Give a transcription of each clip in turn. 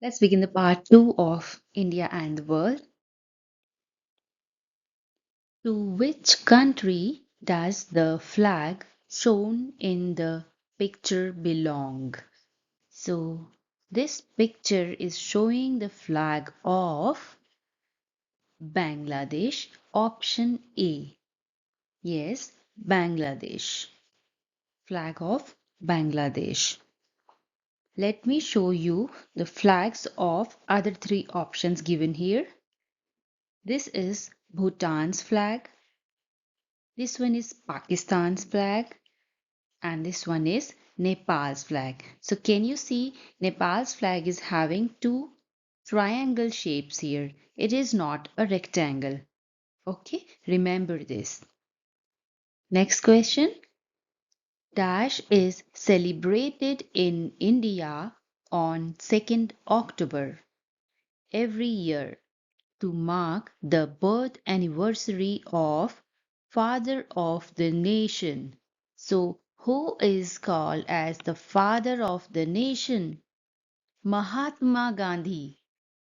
Let's begin the part 2 of India and the world. To which country does the flag shown in the picture belong? So, this picture is showing the flag of Bangladesh. Option A. Yes, Bangladesh. Flag of Bangladesh. Let me show you the flags of other three options given here. This is Bhutan's flag. This one is Pakistan's flag and this one is Nepal's flag. So can you see Nepal's flag is having two triangle shapes here. It is not a rectangle. Okay, remember this. Next question. Dash is celebrated in India on 2nd October every year to mark the birth anniversary of Father of the Nation. So, who is called as the father of the nation? Mahatma Gandhi.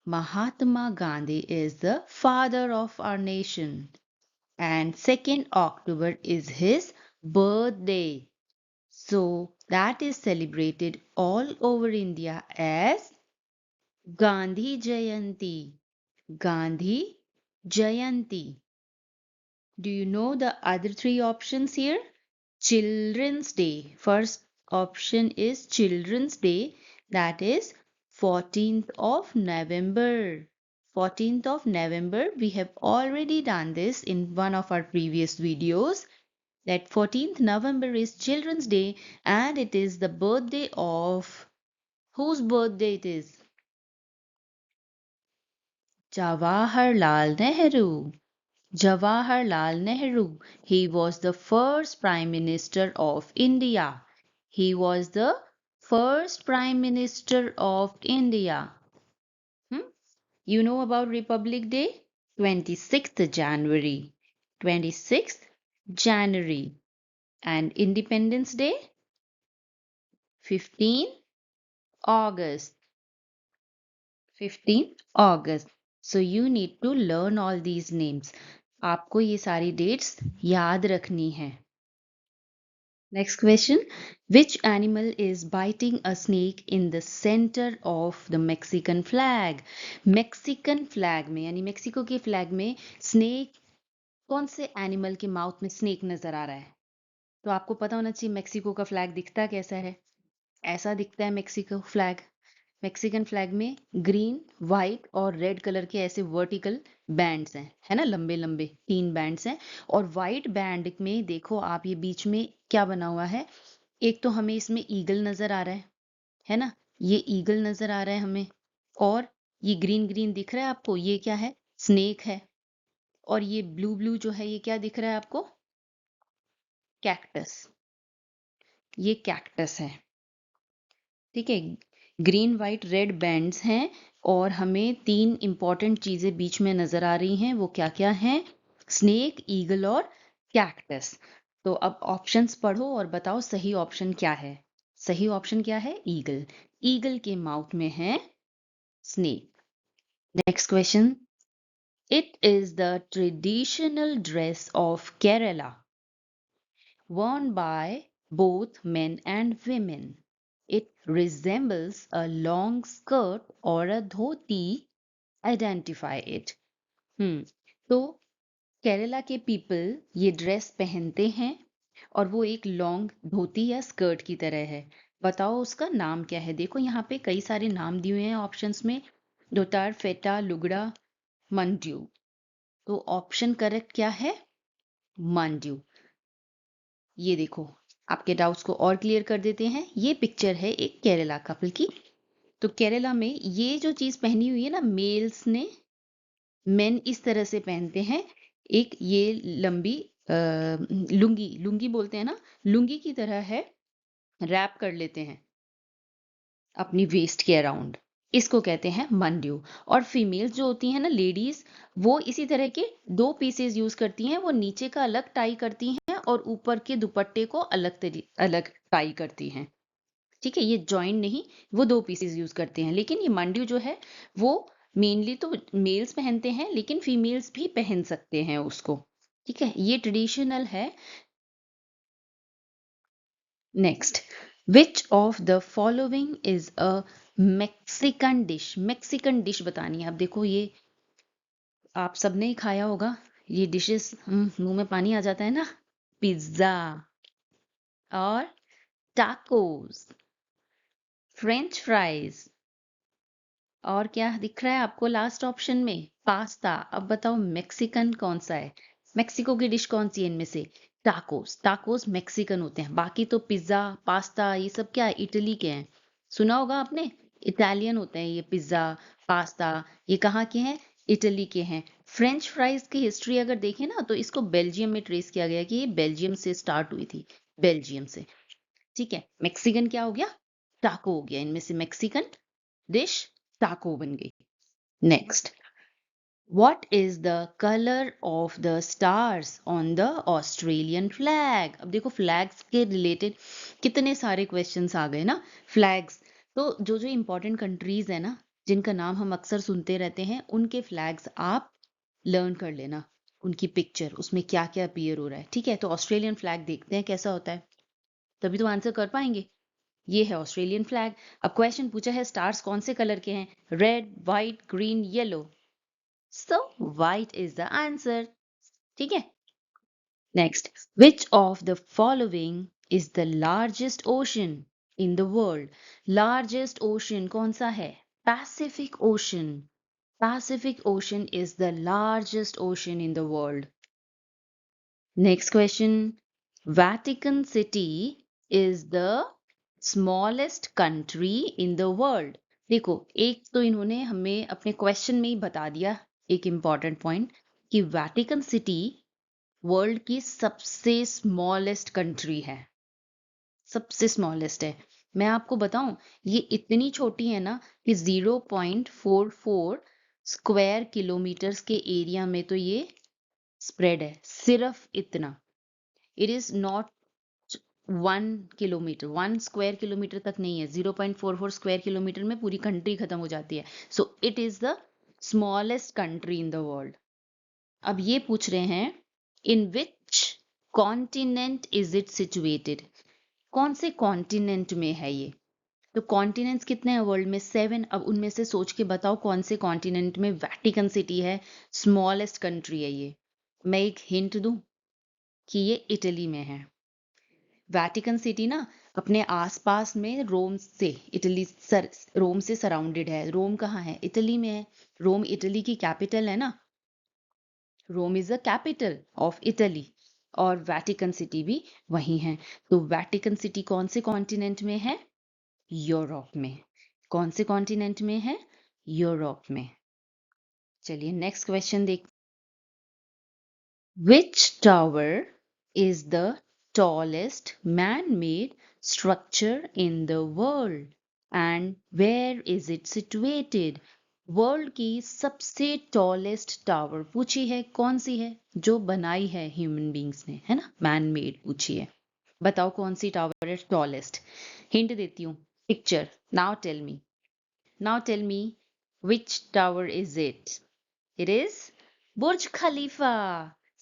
Mahatma Gandhi is the father of our nation. And 2nd October is his birthday. So, that is celebrated all over India as Gandhi Jayanti. Gandhi Jayanti. Do you know the other three options here? Children's Day. First option is Children's Day, that is 14th of November. 14th of November, we have already done this in one of our previous videos. That 14th November is Children's Day and it is the birthday of whose birthday it is? Jawaharlal Nehru. Jawaharlal Nehru. He was the first Prime Minister of India. He was the first Prime Minister of India. Hmm? You know about Republic Day? 26th January. 26th January. And Independence Day? 15 August. 15 August. So you need to learn all these names. आपको ये सारी dates याद रखनी है. Next question. Which animal is biting a snake in the center of the Mexican flag? Mexican flag में यानी Mexico के flag में स्नेक कौन से एनिमल के माउथ में स्नेक नजर आ रहा है? तो आपको पता होना चाहिए मेक्सिको का फ्लैग दिखता कैसा है. ऐसा दिखता है मेक्सिको फ्लैग. मेक्सिकन फ्लैग में ग्रीन व्हाइट और रेड कलर के ऐसे वर्टिकल बैंड्स हैं, है ना, लंबे लंबे 3 बैंड्स हैं. और व्हाइट बैंड में देखो आप, ये बीच में क्या बना हुआ है? एक तो हमें इसमें ईगल नजर आ रहा है ना, ये ईगल नजर आ रहा है हमें. और ये ग्रीन ग्रीन दिख रहा है आपको, ये क्या है? स्नेक है. और ये ब्लू ब्लू जो है, ये क्या दिख रहा है आपको? कैक्टस. ये कैक्टस है. ठीक है. ग्रीन वाइट रेड बैंड्स हैं और हमें 3 इंपॉर्टेंट चीजें बीच में नजर आ रही हैं. वो क्या क्या हैं? स्नेक, ईगल और कैक्टस. तो अब ऑप्शंस पढ़ो और बताओ सही ऑप्शन क्या है. सही ऑप्शन क्या है? ईगल. ईगल के माउथ में है snake. Next question. It is the traditional dress of Kerala worn by both men and women. It resembles a long skirt or a dhoti. Identify it. तो केरला के पीपल ये ड्रेस पहनते हैं और वो एक लॉन्ग धोती या स्कर्ट की तरह है. बताओ उसका नाम क्या है. देखो यहाँ पे कई सारे नाम दिए हुए हैं ऑप्शंस में. धोतार, फेटा, लुगड़ा, मंड्यू. तो ऑप्शन करेक्ट क्या है? मंड्यू. ये देखो, आपके डाउट्स को और क्लियर कर देते हैं. ये पिक्चर है एक केरला कपल की. तो केरला में ये जो चीज पहनी हुई है ना मेल्स ने, मेन इस तरह से पहनते हैं. एक ये लंबी लुंगी, लुंगी बोलते हैं ना, लुंगी की तरह है, रैप कर लेते हैं अपनी वेस्ट के अराउंड. इसको कहते हैं मंड्यू. और फीमेल्स जो होती हैं ना, लेडीज, वो इसी तरह के 2 पीसेस यूज करती हैं. वो नीचे का अलग टाई करती हैं और ऊपर के दुपट्टे को अलग अलग टाई करती हैं. ठीक है, ये जॉइंट नहीं, वो 2 पीसेस यूज करते हैं, लेकिन ये मांड्यू जो है वो मेनली तो मेल्स पहनते हैं, लेकिन फीमेल्स भी पहन सकते हैं उसको। ठीक है, ये ट्रेडिशनल है। Next, which of the following is a Mexican dish? Mexican dish बतानी है। अब देखो, ये आप सबने ही खाया होगा, ये डिशेस मुंह में पानी आ जाता है ना। पिज्जा और टाकोस, फ्रेंच फ्राइज, और क्या दिख रहा है आपको लास्ट ऑप्शन में? पास्ता। अब बताओ मेक्सिकन कौन सा है? मेक्सिको की डिश कौन सी है इनमें से? टाकोस। टाकोस मेक्सिकन होते हैं, बाकी तो पिज्जा, पास्ता, ये सब क्या है, इटली के हैं। सुना होगा आपने, इटालियन होते हैं ये पिज्जा, पास्ता, ये कहाँ के हैं? इटली के हैं। फ्रेंच फ्राइज की हिस्ट्री अगर देखें ना, तो इसको बेल्जियम में ट्रेस किया गया कि ये बेल्जियम से स्टार्ट हुई थी, बेल्जियम से। ठीक है, मेक्सिकन क्या हो गया? टाको हो गया, इनमें से मेक्सिकन डिश टाको बन गई। Next, what is the color of the stars on the Australian flag? अब देखो, फ्लैग्स के रिलेटेड कितने सारे क्वेश्चंस आ गए ना। फ्लैग्स तो जो जो इंपॉर्टेंट कंट्रीज है ना, जिनका नाम हम अक्सर सुनते रहते हैं, उनके फ्लैग्स आप लर्न कर लेना, उनकी पिक्चर, उसमें क्या क्या अपीयर हो रहा है। ठीक है, तो ऑस्ट्रेलियन फ्लैग देखते हैं कैसा होता है, तभी तो आंसर कर पाएंगे। ये है ऑस्ट्रेलियन फ्लैग। अब क्वेश्चन पूछा है स्टार्स कौन से कलर के हैं? Red, white, green, yellow. So white is the answer. ठीक है, next, which of the following is the largest ocean in the world? Largest ocean कौन सा है? Pacific ocean. Pacific ocean is the largest ocean in the world. Next question, Vatican city is the smallest country in the world. देखो, एक तो इन्होंने हमें अपने question में ही बता दिया एक इंपॉर्टेंट पॉइंट, कि वैटिकन सिटी वर्ल्ड की सबसे स्मॉलेस्ट कंट्री है, सबसे स्मॉलेस्ट है। मैं आपको बताऊं, ये इतनी छोटी है ना कि 0.44 स्क्वायर किलोमीटर्स के एरिया में तो ये स्प्रेड है, सिर्फ इतना। It is not 1 kilometre, 1 square kilometre तक नहीं है, 0.44 स्क्वायर किलोमीटर में पूरी कंट्री खत्म हो जाती है। So it is the smallest country in the world. अब ये पूछ रहे हैं, in which continent is it situated? कौन से कॉन्टिनेंट में है ये? तो कॉन्टिनेंट्स कितने हैं वर्ल्ड में? 7। अब उनमें से सोच के बताओ कौन से कॉन्टिनेंट में वैटिकन सिटी है, स्मॉलेस्ट कंट्री है ये। मैं एक हिंट दूं कि ये इटली में है। वैटिकन सिटी ना अपने आसपास में रोम से, रोम से सराउंडेड है। रोम कहाँ है? इटली में है। रोम इटली की कैपिटल है ना। Rome is the capital of Italy, और वैटिकन सिटी भी वही है। तो वैटिकन सिटी कौन से कॉन्टिनेंट में है? यूरोप में। कौन से कॉन्टिनेंट में है? यूरोप में। चलिए नेक्स्ट क्वेश्चन देख, which tower is the tallest man-made structure in the world and where is it situated? World की सबसे टॉलेस्ट टावर पूछी है, कौन सी है? जो बनाई है ह्यूमन बींग्स ने, है ना, मैन मेड पूछी है। बताओ कौन सी टावर है टॉलेस्ट? हिंट देती हूँ, picture. Now tell me, now tell me, which tower is it? It is Burj Khalifa.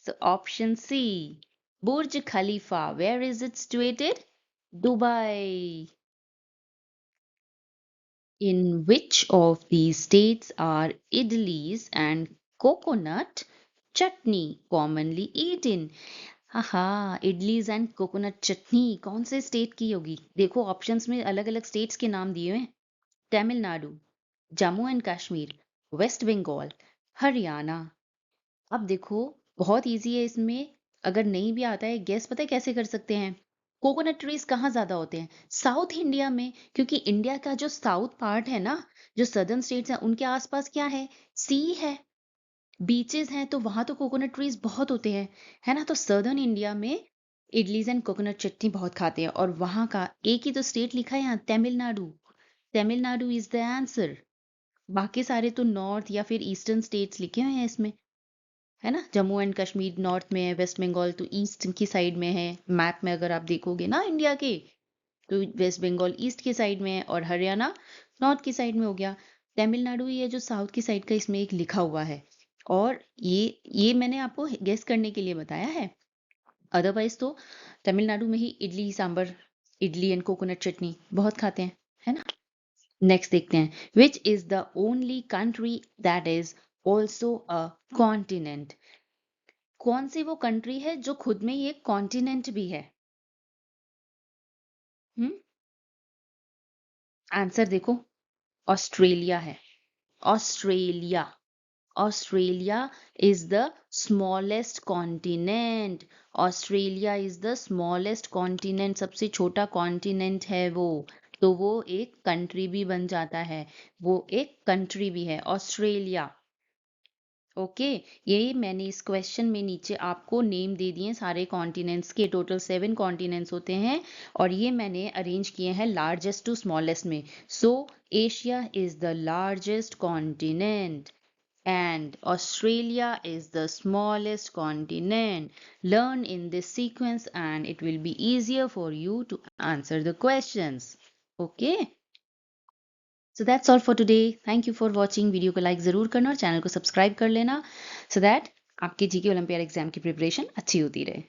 So option C, Burj Khalifa. Where is it situated? Dubai. In which of these states are idlis and coconut chutney commonly eaten? हाँ, idlis and coconut चटनी कौन से state की होगी? देखो options में अलग अलग states के नाम दिए हुए हैं। Tamil Nadu, Jammu and Kashmir, west Bengal, Haryana. अब देखो, बहुत इजी है इसमें, अगर नहीं भी आता है गेस, पता है कैसे कर सकते हैं? कोकोनट ट्रीज कहाँ ज्यादा होते हैं? साउथ इंडिया में, क्योंकि इंडिया का जो साउथ पार्ट है ना, जो सदर्न स्टेट्स हैं, उनके आसपास क्या है? सी है, बीचेस हैं, तो वहां तो कोकोनट ट्रीज बहुत होते हैं, है ना। तो सदर्न इंडिया में इडलीज एंड कोकोनट चटनी बहुत खाते हैं, और वहां का एक ही तो स्टेट लिखा है यहाँ, Tamil Nadu. Tamil Nadu is the answer. बाकी सारे तो नॉर्थ या फिर ईस्टर्न स्टेट्स लिखे हुए हैं इसमें, है ना। जम्मू एंड कश्मीर नॉर्थ में है, वेस्ट बंगाल तो ईस्ट की साइड में है, मैप में अगर आप देखोगे ना इंडिया के। तो वेस्ट बंगाल ईस्ट की साइड में है और हरियाणा नॉर्थ की साइड में हो गया। तमिलनाडु ये जो साउथ की साइड का इसमें एक लिखा हुआ है, और ये मैंने आपको गेस करने के लिए बताया है। अदरवाइज तो तमिलनाडु में ही इडली सांबर, इडली एंड कोकोनट चटनी बहुत खाते हैं, है ना। नेक्स्ट देखते हैं, which is the only country that is also a continent. कौन सी वो कंट्री है जो खुद में ही एक कॉन्टिनेंट भी है? हम्म, आंसर देखो, ऑस्ट्रेलिया है। Australia. Australia is the smallest continent. Australia is the smallest continent, सबसे छोटा कॉन्टिनेंट है वो। तो वो एक कंट्री भी बन जाता है, वो एक कंट्री भी है ऑस्ट्रेलिया। ओके, यही मैंने इस क्वेश्चन में नीचे आपको नेम दे दिए सारे कॉन्टिनेंट्स के। टोटल 7 कॉन्टिनेंट्स होते हैं, और ये मैंने अरेंज किए हैं लार्जेस्ट टू स्मॉलेस्ट में। सो Asia is the largest continent and Australia is the smallest continent. Learn in this sequence and it will be easier for you to answer the questions. Okay? So that's all for today. Thank you for watching. Video को like ज़रूर करना और channel को subscribe कर लेना, so that आपके GK olympiad exam की preparation अच्छी होती रहे।